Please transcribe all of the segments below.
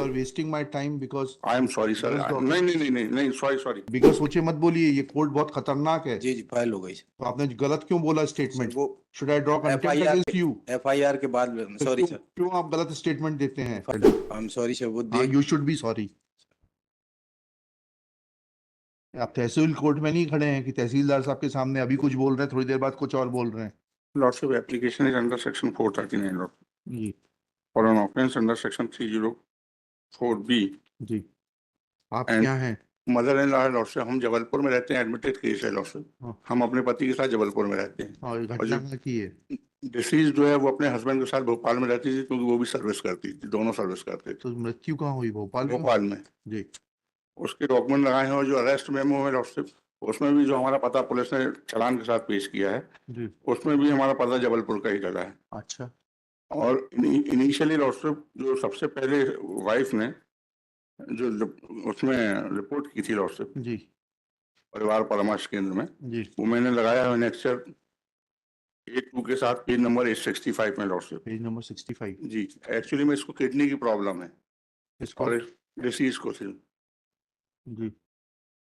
are wasting my time because I am sorry sir, Because नहीं नहीं नहीं नहीं नहीं, सॉरी सॉरी। बिगड़ सोचे मत बोलिए, ये कोर्ट बहुत खतरनाक है। जी फाइल हो गई तो आपने गलत क्यों बोला सर। स्टेटमेंट? वो should I draw contempt FIR against you? FIR के बाद सॉरी सर, क्यों आप गलत स्टेटमेंट देते हैं? आई एम सॉरी सर। वो हाँ, यू शुड बी सॉरी। आप तहसील कोर्ट में नहीं खड़े हैं कि तहसीलदार साहब के सामने अभी कुछ बोल रहे हैं, थोड़ी देर बाद कुछ और बोल रहे हैं। Lordship application is under section 439 lord जी for an offence under section 304B। जी, आप And- क्या हैं? मदर इन लॉ है लॉर्डशिप, हम जबलपुर में रहते हैं, एडमिटेड केस है लॉर्डशिप। हाँ। हम अपने पति के साथ जबलपुर में रहते हैं। और ये और घटना जो क्या की है? डिसीज जो है वो अपने हस्बैंड के साथ भोपाल में रहती थी, क्योंकि वो भी सर्विस करती थी, दोनों सर्विस करते थे तो मृत्यु कहाँ हुई? भोपाल में? भोपाल में। जी उसके डॉक्यूमेंट लगाए हैं, और जो अरेस्ट मेमो है लॉर्डशिप, उसमें भी जो हमारा पता पुलिस ने चालान के साथ पेश किया है, जी। उसमें भी हमारा पता जबलपुर का ही लगा है। अच्छा। और इनिशियली लॉर्डशिप जो सबसे पहले वाइफ ने जो उसमें रिपोर्ट की थी लॉर्डशिप जी परिवार परामर्श केंद्र में, जी वो मैंने लगाया है नेक्सचर A2 के साथ, पेज नंबर 865 में लॉर्डशिप। Page number 65। जी, एक्चुअली में इसको किडनी की प्रॉब्लम है इसको और डिसीज को थी जी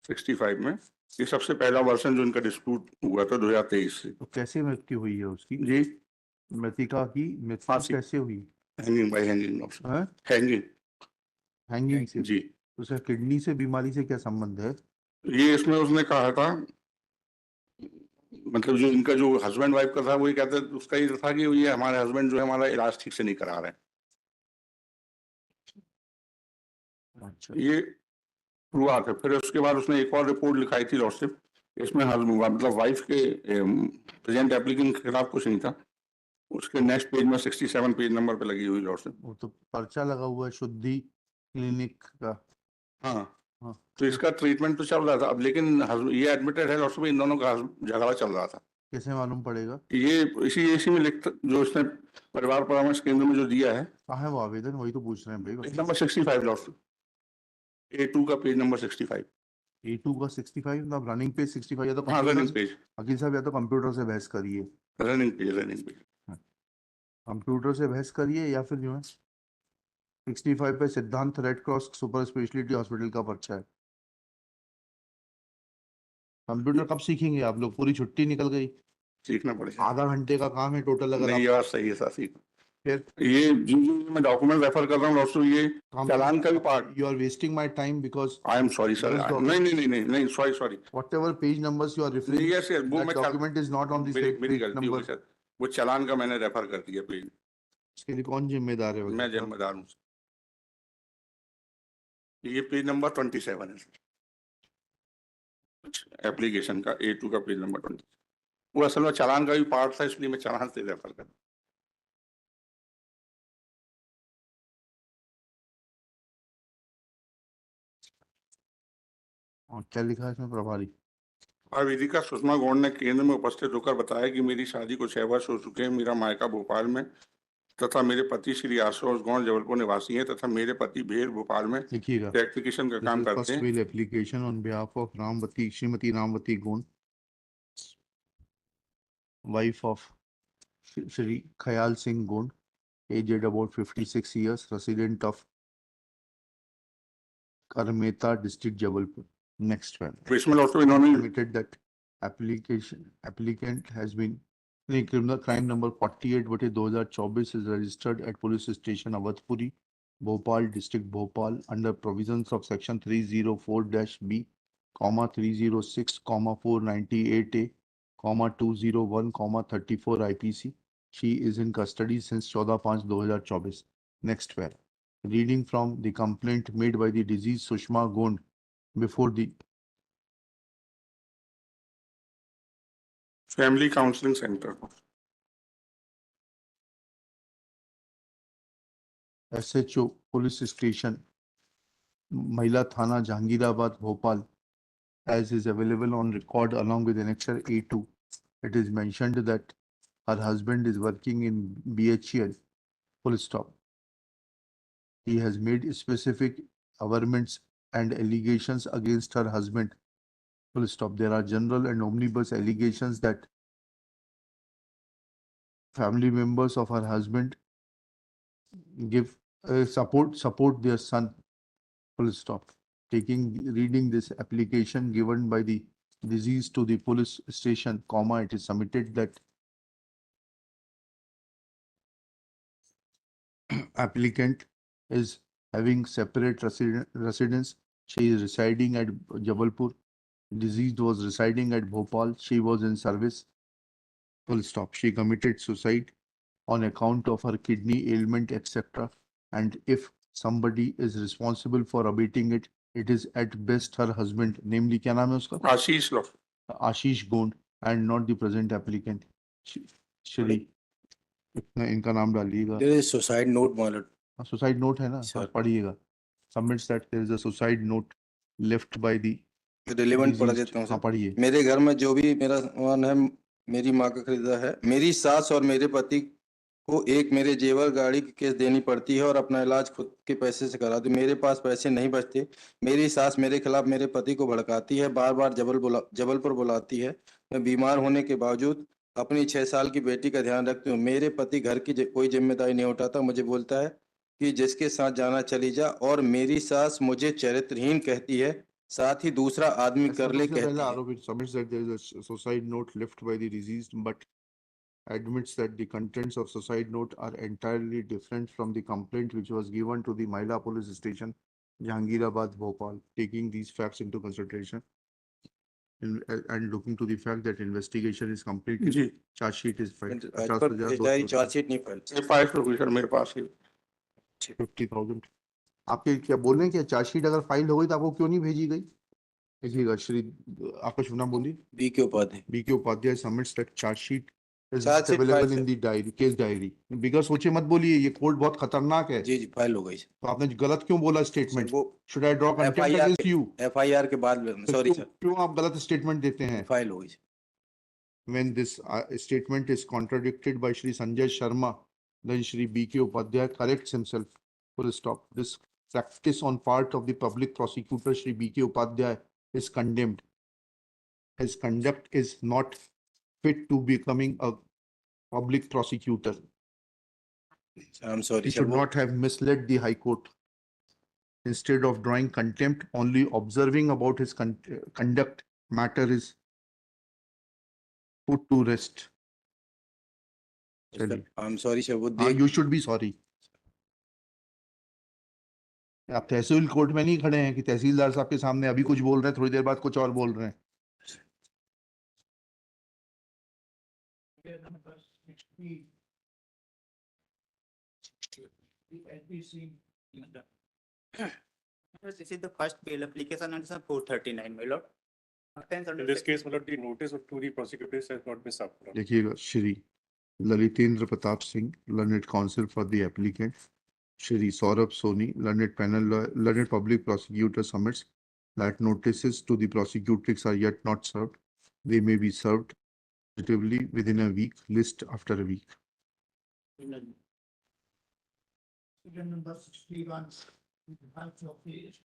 65 में। ये सबसे पहला वर्षन जो इनका डिस्प्यूट हुआ था 2023 से। तो कैसे मृत्यु हुई है उसकी? जी, मृतिका की मृत्यु फांसी। कैसे हुई? हैंगिंग बाय हैंगिंग लॉर्डशिप, है हैंगिंग। हैंगिंग से? जी, उसका किडनी से बीमारी से क्या संबंध है? ये इसमें उसने कहा था, मतलब जो इनका जो हस्बैंड वाइफ का था, वो ये कहते उसका ये था कि ये हमारे हस्बैंड जो है हमारा इलाज ठीक से नहीं करा रहे हैं। अच्छा। ये शुरुआत है। फिर उसके बाद उसने एक और रिपोर्ट लिखाई थी लॉर्डशिप, इसमें मतलब वाइफ के प्रेजेंट एप्लीकेंट के खिलाफ कुछ नहीं था। उसके नेक्स्ट पेज में 67 पेज नंबर पे लगी हुई लॉर्डशिप। वो तो पर्चा लगा हुआ है शुद्धि क्लिनिक का। हाँ, हाँ। तो इसका ट्रीटमेंट तो चल रहा था अब, लेकिन ये एडमिटेड है लॉर्डशिप, इन दोनों का झगड़ा चल रहा था। कैसे मालूम पड़ेगा? ये इसी में लिखता जो इसने परिवार परामर्श केंद्र में जो दिया है, कहाँ है वो आवेदन? वही तो पूछ रहे हैं भाई। पेज नंबर 65 लॉर्डशिप, A2 का पेज नंबर 65। A2 का 65 मतलब रनिंग पेज 65 या तो हाँ, कंप्यूटर रनिंग से, पेज, वकील साहब या तो कंप्यूटर से बहस करिए। Running page, running page. Computer से बहस करिए या फिर जो है 65 पे सिद्धांत red cross super speciality hospital का पर्चा है। कंप्यूटर कब सीखेंगे आप लोग? पूरी छुट्टी निकल गई। सीखना पड़ेगा। आधा घंटे का काम है टोटल। अगर नहीं, आप ये बात सही है साथी। फिर ये जो मैं डॉक्यूमेंट रेफर कर रहा हूँ लॉर्डशिप, ये चालान का भी part. You are wasting my time because I am sorry sir, Because नहीं नहीं नहीं नहीं नहीं, sorry sorry. whatever page numbers you are referring, yes yes, वो that मैं document is not on the मेरी same मेरी page गलती हो number. गई सर, वो चालान का मैंने रेफर कर दिया पेज। इसके लिए कौन जिम्मेदार है? मैं वकील साहब? जिम्मेदार हूँ। ये पेज नंबर 27 है एप्लीकेशन का, A2 का पेज नंबर 20। वो असल में चालान का भी पार्ट था, इसलिए मैं चालान से रेफर कर। और क्या लिखा है इसमें? प्रभारी वेदिका सुषमा गौड़ ने केंद्र में उपस्थित होकर बताया कि मेरी शादी को 6 वर्ष हो चुके हैं। मेरा मायका भोपाल में तथा मेरे पति श्री आशुतोष गौड़ जबलपुर निवासी हैं, तथा मेरे पति भेड़ भोपाल में लिखिएगा। एप्लीकेशन का काम करते फर्स्ट हैं। Will application on behalf of Ramwati, Shrimati Ramwati Gond, wife of Shri खयाल Singh Gond, aged about 56 years, resident of Karmeta district, Jabalpur. Next one. इसमें लॉर्डशिप इन्होंने Admitted that applicant has been criminal crime number 48/2024 is registered at police station Awadhpuri, Bhopal district, Bhopal, under provisions of section 304-B, 306, 498A, 201, 34 IPC. She is in custody since 14/5/2024. Next one. Reading from the complaint made by the deceased Sushma Gond before the family counselling centre. SHO Police Station, Mahila Thana, Jahangirabad, Bhopal, as is available on record along with annexure A2. It is mentioned that her husband is working in BHEL, full stop. He has made specific averments and allegations against her husband, full stop. There are general and omnibus allegations that family members of her husband give support their son. Full stop. Reading this application given by the deceased to the police station, comma, it is submitted that applicant is having separate residence. She is residing at Jabalpur. Deceased was residing at Bhopal. She was in service. Full stop. She committed suicide on account of her kidney ailment, etc. And if somebody is responsible for abating it, it is at best her husband, namely, क्या नाम है उसका? आशीष लॉ Ashish Gond, and not the present applicant. Shri इनका नाम डालिएगा. There is suicide note, my lord. Suicide note है ना? Sir. हाँ, पढ़िएगा. Submits that there is a suicide note left by the Relevant पढ़ deceased. देता हूँ हाँ, सर. पढ़िए. मेरे घर में जो भी मेरा सामान है मेरी माँ का खरीदा है. मेरी सास और मेरे पति को एक मेरे जेवर गाड़ी की केस देनी पड़ती है और अपना इलाज खुद के पैसे से कराती हूँ. मेरे पास पैसे नहीं बचते. मेरी सास मेरे खिलाफ मेरे पति को भड़काती है, बार बार जबलपुर बुलाती है. मैं बीमार होने के बावजूद अपनी 6 साल की बेटी का ध्यान रखती हूँ. मेरे पति घर की कोई जिम्मेदारी नहीं उठाता. मुझे बोलता है कि जिसके साथ जाना चली जा, और मेरी सास मुझे चरित्रहीन कहती है, साथ ही दूसरा आदमी कर ले सबसे पहला कहती है. आरोपी submits that there is a suicide note left by the deceased, but admits that the contents of suicide note are entirely different from the complaint which was given to the Maila police station, Jahangirabad, Bhopal. Taking these facts into consideration and looking to the fact that investigation is completed, ji charge sheet is filed. आज पर फौजदारी chargesheet नहीं file. ₹5 sir मेरे पास ही 50,000. आपके क्या बोल रहे हैं कि चार्जशीट अगर फाइल हो गई तो आपको क्यों नहीं भेजी गई? देखिएगा श्री, आपका शुभ नाम बोलिए. बी के Upadhyay. BK Upadhyay submits that charge sheet is Charge sheet available filed, in the diary, case diary. बिगर सोचे मत बोलिए, ये कोर्ट बहुत खतरनाक है. जी जी फाइल हो गई. तो आपने गलत क्यों बोला स्टेटमेंट? वो Should I draw contempt FIR against you? FIR के बाद सॉरी क्यों सर क्यों आप गलत स्टेटमेंट देते हैं? फाइल हो गई. When this statement is contradicted by Shri Sanjay Sharma, then Shri BK Upadhyay corrects himself. Full stop. This practice on part of the public prosecutor Shri BK Upadhyay is condemned. His conduct is not fit to becoming a public prosecutor. I'm sorry He sir. should not have misled the High Court. Instead of drawing contempt, only observing about his conduct, matter is put to rest. चलिए. I'm sorry sir. वो हाँ, देख you should be sorry. आप तहसील court में नहीं खड़े हैं कि तहसीलदार साहब के सामने अभी कुछ बोल रहे हैं, थोड़ी देर बाद कुछ और बोल रहे हैं. This is the first bail application under 439, my lord. Offence under In this section- case, my lord, the notice to the prosecutors has not been served. my lord. देखिएगा Shri ललितेंद्र Pratap Singh, learned counsel for the applicant. Shri Saurabh Soni, learned public prosecutor, submits that notices to the prosecutrix are yet not served. They may be served tentatively within a week, list after a week. Student number 61,